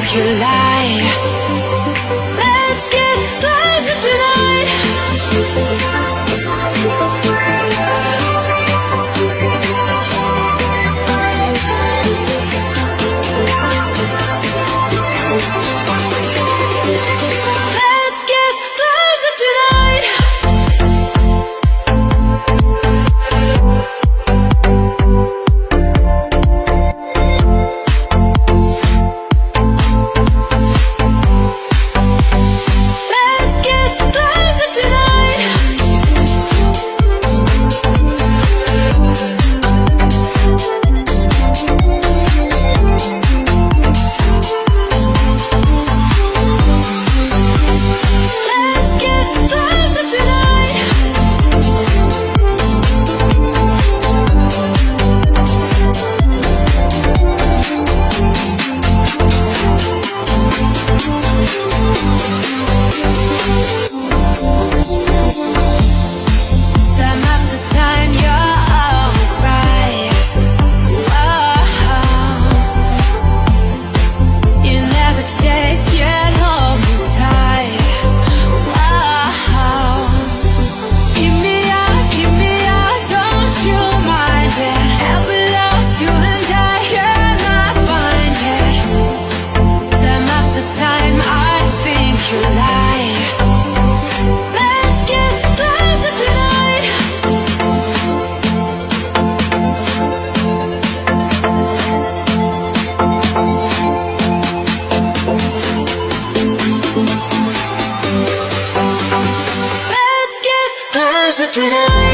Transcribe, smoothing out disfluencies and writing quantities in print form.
think you lie. Let's get closer tonight. Let's get closer tonight. Let's get closer tonight. Let's get closer tonight. Time after time, you're always right. Whoa. You never chase, yet hold me tight. Whoa. Keep me up, don't you mind it? Have we lost you and I cannot find it? Time after time, I think you lie. Let's get closer tonight. Let's get closer tonight.